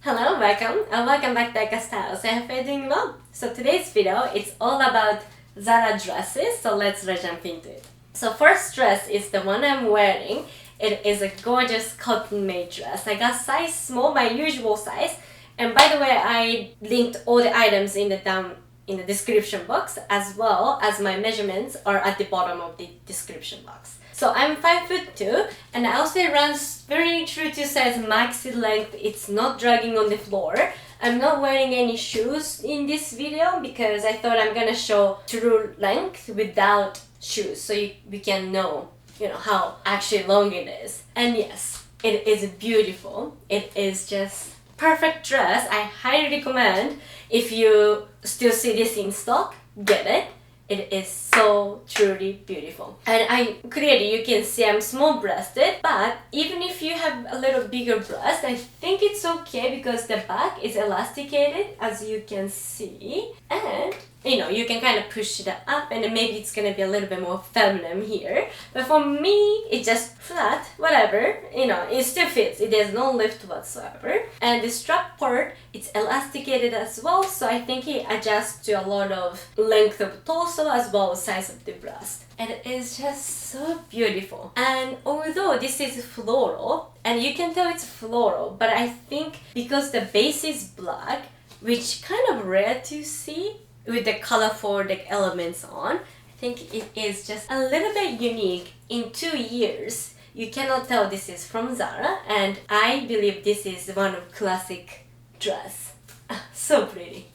Hello, welcome and welcome back to AYakastyles. I hope you're doing well. So today's video, it's all about Zara dresses, so let's jump into it. So first dress is the one I'm wearing. It is a gorgeous cotton-made dress. I got size small, my usual size. And by the way, I linked all the items in the description box, as well as my measurements are at the bottom of the description box. So I'm 5'2", and I also run very true to size maxi length. It's not dragging on the floor. I'm not wearing any shoes in this video because I thought I'm gonna show true length without shoes, so we can know, how actually long it is. And yes, it is beautiful. It is just perfect dress. I highly recommend, if you still see this in stock, get it. It is so truly beautiful. And clearly you can see I'm small breasted, but even if you have a little bigger breast, I think it's okay because the back is elasticated, as you can see. And you can kind of push it up, and maybe it's gonna be a little bit more feminine here. But for me, it's just flat, whatever. It still fits. It has no lift whatsoever. And the strap part, it's elasticated as well, so I think it adjusts to a lot of length of torso as well as size of the breast. And it is just so beautiful. And although this is floral, and you can tell it's floral, but I think because the base is black, which kind of rare to see, with the colorful elements on, I think it is just a little bit unique. In 2 years, you cannot tell this is from Zara, and I believe this is one of classic dress. So pretty.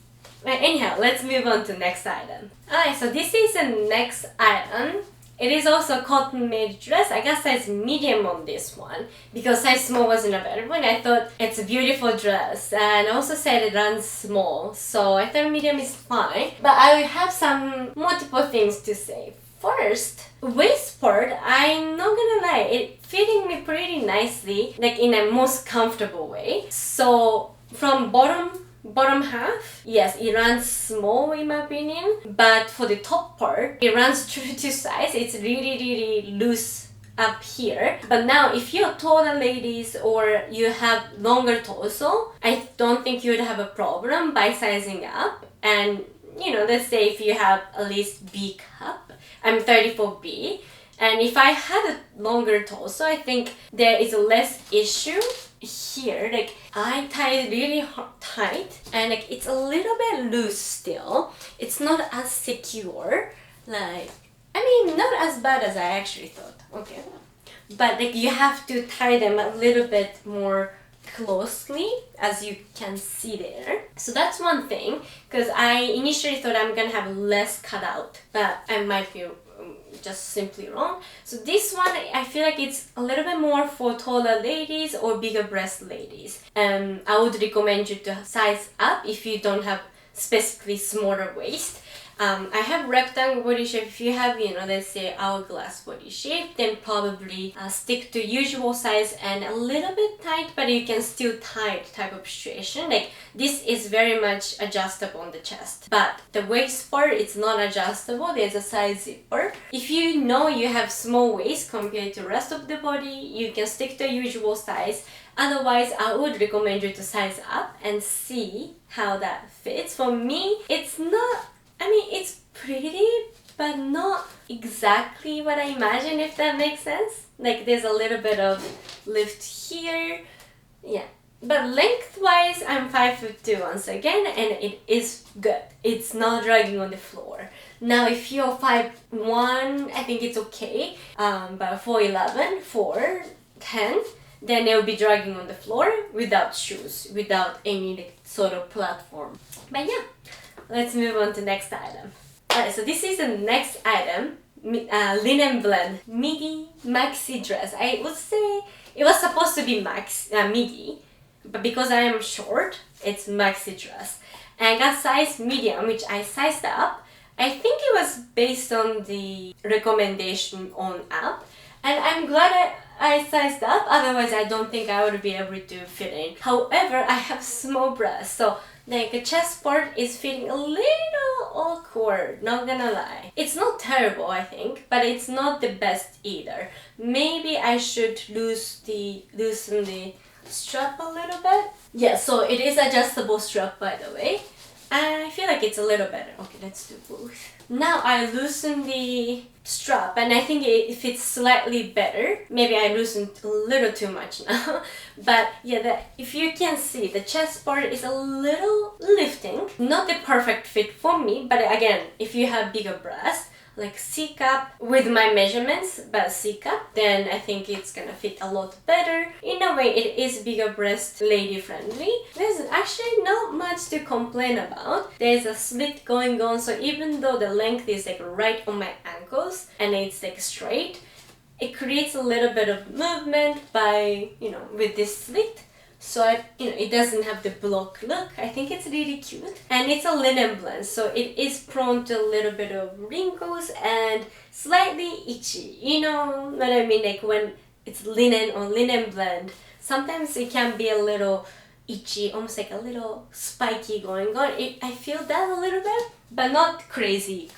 But anyhow, let's move on to next item. Alright, so this is the next item. It is also a cotton-made dress. I got size medium on this one because size small wasn't available, and I thought it's a beautiful dress, and also said it runs small, so I thought medium is fine. But I have some multiple things to say. First, waist part, I'm not gonna lie, it fitting me pretty nicely, like in a most comfortable way. So from bottom half, yes, it runs small in my opinion, but for the top part, it runs true to size. It's really loose up here. But now if you're taller ladies or you have longer torso, I don't think you would have a problem by sizing up. And let's say if you have at least B cup, I'm 34B, and if I had a longer torso, I think there is less issue here. Like, I tied really tight, and it's a little bit loose still. It's not as secure, not as bad as I actually thought. Okay, but you have to tie them a little bit more closely, as you can see there. So that's one thing, because I initially thought I'm gonna have less cutout, but I might be just simply wrong. So this one, I feel like it's a little bit more for taller ladies or bigger breast ladies. I would recommend you to size up if you don't have specifically smaller waist. I have rectangle body shape. If you have, let's say hourglass body shape, then probably stick to usual size and a little bit tight, but you can still tie it type of situation. Like, this is very much adjustable on the chest, but the waist part, it's not adjustable. There's a size zipper. If you have small waist compared to rest of the body, you can stick to usual size. Otherwise, I would recommend you to size up and see how that fits. For me, it's not, it's pretty, but not exactly what I imagine, if that makes sense. Like, there's a little bit of lift here, yeah. But lengthwise, I'm 5'2" once again, and it is good. It's not dragging on the floor. Now, if you're 5'1", I think it's okay, but 4'11", 4'10", then it will be dragging on the floor without shoes, without any sort of platform. But yeah, let's move on to next item. Alright, so this is the next item, linen blend, MIDI maxi dress. I would say it was supposed to be MIDI, but because I am short, it's maxi dress. And I got size medium, which I sized up. I think it was based on the recommendation on app, and I'm glad I sized up, otherwise I don't think I would be able to fit in. However, I have small breasts, so the chest part is feeling a little awkward, not gonna lie. It's not terrible, I think, but it's not the best either. Maybe I should loosen the strap a little bit. Yeah, so it is adjustable strap, by the way. I feel like it's a little better. Okay, let's do both. Now I loosen the strap and I think it fits slightly better. Maybe I loosened a little too much now. But yeah, if you can see, the chest part is a little lifting. Not the perfect fit for me, but again, if you have bigger breasts, like C-cup with my measurements, but C-cup, then I think it's gonna fit a lot better. In a way, it is bigger breast lady friendly. There's actually not much to complain about. There's a slit going on, so even though the length is like right on my ankles and it's like straight, it creates a little bit of movement by, with this slit. So it doesn't have the block look. I think it's really cute. And it's a linen blend, so it is prone to a little bit of wrinkles and slightly itchy. You know what I mean? Like when it's linen or linen blend, sometimes it can be a little itchy, almost like a little spiky going on. I feel that a little bit, but not crazy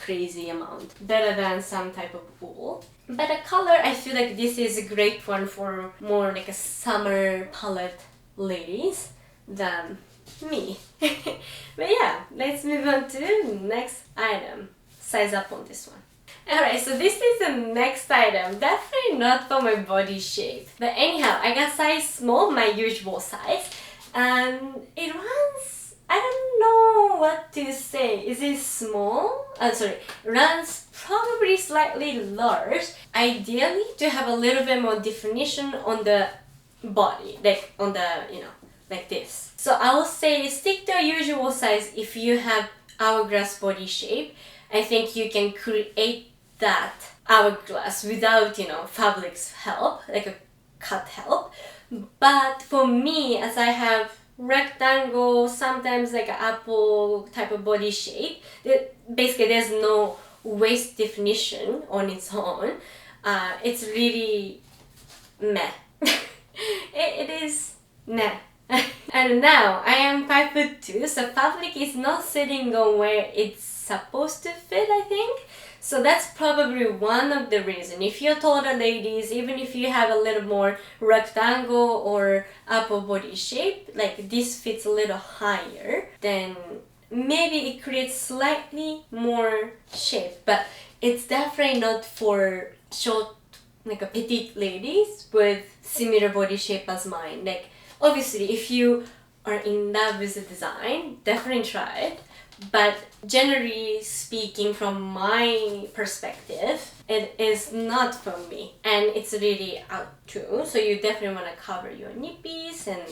amount. Better than some type of wool. But the color, I feel like this is a great one for more like a summer palette ladies than me. But yeah, let's move on to the next item. Size up on this one. Alright, so this is the next item. Definitely not for my body shape. But anyhow, I got size small, my usual size. And it runs, I don't know what to say. Is it small? Runs probably slightly large. Ideally, to have a little bit more definition on the body, like on the, like this. So I will say stick to a usual size if you have hourglass body shape. I think you can create that hourglass without, fabric's help, like a cut help. But for me, as I have rectangle, sometimes like an apple type of body shape, basically there's no waist definition on its own. It's really meh. It is nah. And now I am 5'2", so fabric is not sitting on where it's supposed to fit, I think. So that's probably one of the reasons. If you're taller ladies, even if you have a little more rectangle or apple body shape, like this fits a little higher, then maybe it creates slightly more shape. But it's definitely not for short, like a petite ladies with similar body shape as mine. Like obviously if you are in love with the design, definitely try it. But generally speaking, from my perspective, it is not for me. And it's really out too. So you definitely want to cover your nippies and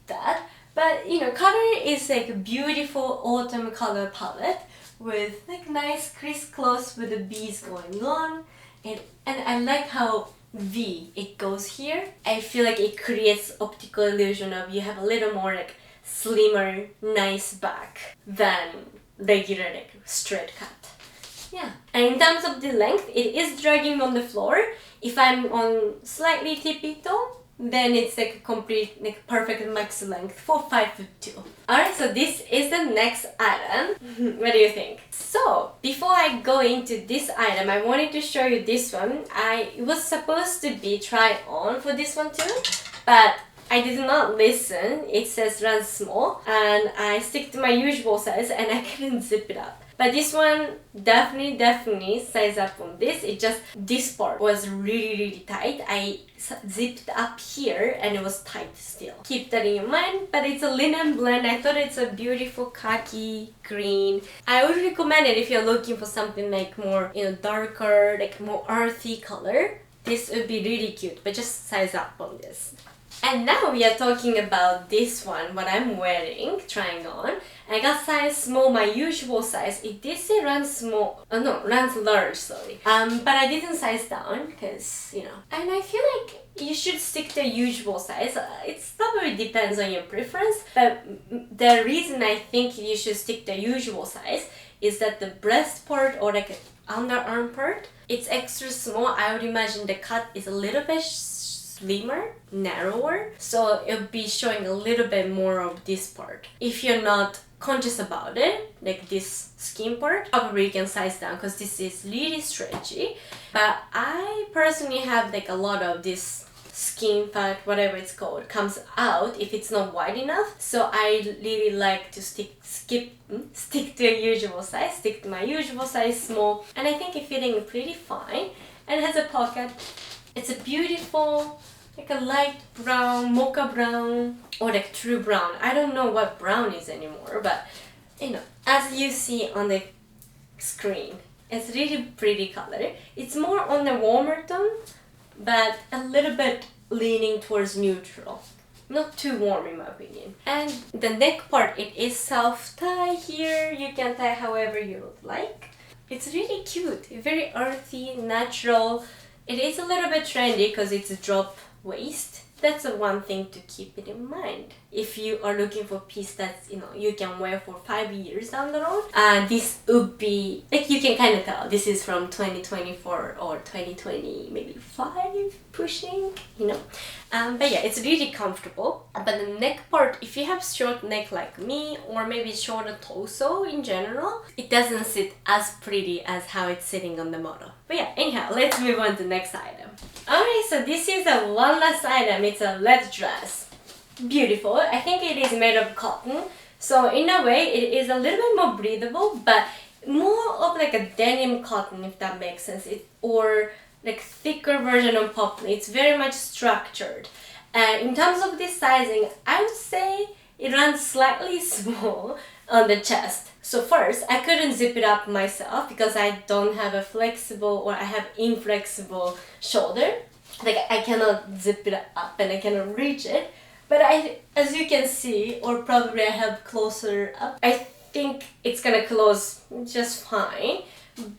that. But color is like a beautiful autumn color palette with like nice crisscross with the beads going on. And I like how V it goes here. I feel like it creates optical illusion of you have a little more like slimmer, nice back than regular like straight cut. Yeah. And in terms of the length, it is dragging on the floor. If I'm on slightly tippy toe, then it's like a complete, like perfect max length for 5'2". Alright, so this is the next item. What do you think? So, before I go into this item, I wanted to show you this one. It was supposed to be try on for this one too, but I did not listen. It says run small, and I stick to my usual size and I couldn't zip it up. But this one, definitely size up on this. This part was really tight. I zipped up here and it was tight still. Keep that in your mind. But it's a linen blend. I thought it's a beautiful khaki green. I would recommend it if you're looking for something like more, darker, like more earthy color. This would be really cute, but just size up on this. And now we are talking about this one, what I'm wearing, trying on. I got size small, my usual size. It did say runs small, runs large, sorry. But I didn't size down because, And I feel like you should stick to usual size. It probably depends on your preference. But the reason I think you should stick to usual size is that the breast part or like underarm part, it's extra small. I would imagine the cut is a little bit slimmer, narrower, so it'll be showing a little bit more of this part. If you're not conscious about it, like this skin part, probably you can size down because this is really stretchy. But I personally have like a lot of this skin fat, whatever it's called, comes out if it's not wide enough. So I really like to stick to a usual size, stick to my usual size, small, and I think it's fitting pretty fine. And it has a pocket. It's a beautiful, like a light brown, mocha brown, or like true brown. I don't know what brown is anymore, but you know, as you see on the screen, it's really pretty color. It's more on the warmer tone, but a little bit leaning towards neutral. Not too warm in my opinion. And the neck part, it is self-tie here. You can tie however you would like. It's really cute, very earthy, natural. It is a little bit trendy because it's a drop waist. That's the one thing to keep it in mind. If you are looking for a piece that's, you know, you can wear for 5 years down the road, this would be, like, you can kind of tell this is from 2024 or 2020, maybe 5 pushing, you know. But yeah, it's really comfortable. But the neck part, if you have short neck like me, or maybe shorter torso in general, it doesn't sit as pretty as how it's sitting on the model. But yeah, anyhow, let's move on to the next item. Alright, so this is one last item. It's a leather dress. Beautiful. I think it is made of cotton. So in a way, it is a little bit more breathable, but more of like a denim cotton, if that makes sense. Or like thicker version of poplin. It's very much structured. And in terms of this sizing, I would say it runs slightly small on the chest. So first, I couldn't zip it up myself because I don't have a flexible, or I have inflexible shoulder. Like I cannot zip it up and I cannot reach it. But as you can see, or probably I have closer up, I think it's gonna close just fine.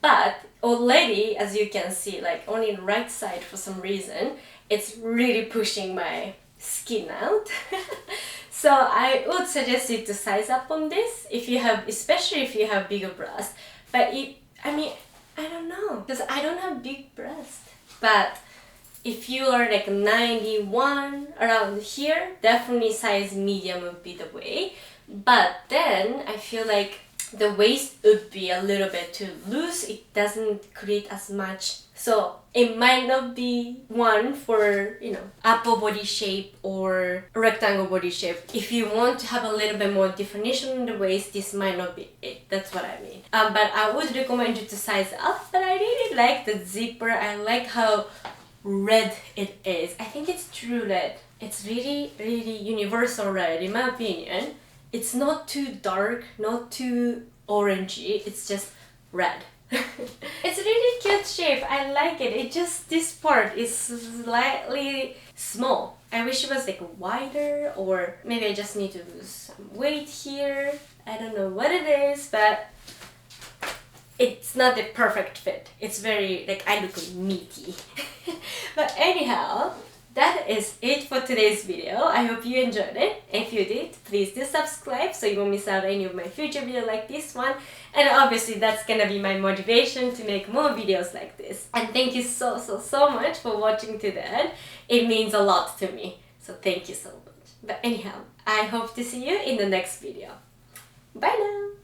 But already, as you can see, like only the right side for some reason, it's really pushing my skin out. So I would suggest you to size up on this if you have, especially if you have bigger breasts. But I mean, I don't know, because I don't have big breasts. But if you are like 91 around here, definitely size medium would be the way. But then I feel like the waist would be a little bit too loose. It doesn't create as much. So it might not be one for, you know, apple body shape or rectangle body shape. If you want to have a little bit more definition in the waist, this might not be it. That's what I mean. But I would recommend you to size up. But I really like the zipper. I like how red it is. I think it's true red. It's really, really universal red in my opinion. It's not too dark, not too orangey. It's just red. It's a really cute shape. I like it. It just, this part is slightly small. I wish it was like wider, or maybe I just need to lose some weight here. I don't know what it is, but it's not the perfect fit. It's very, like, I look meaty. But anyhow, that is it for today's video. I hope you enjoyed it. If you did, please do subscribe so you won't miss out any of my future videos like this one. And obviously that's gonna be my motivation to make more videos like this. And thank you so much for watching to the end. It means a lot to me. So thank you so much. But anyhow, I hope to see you in the next video. Bye now!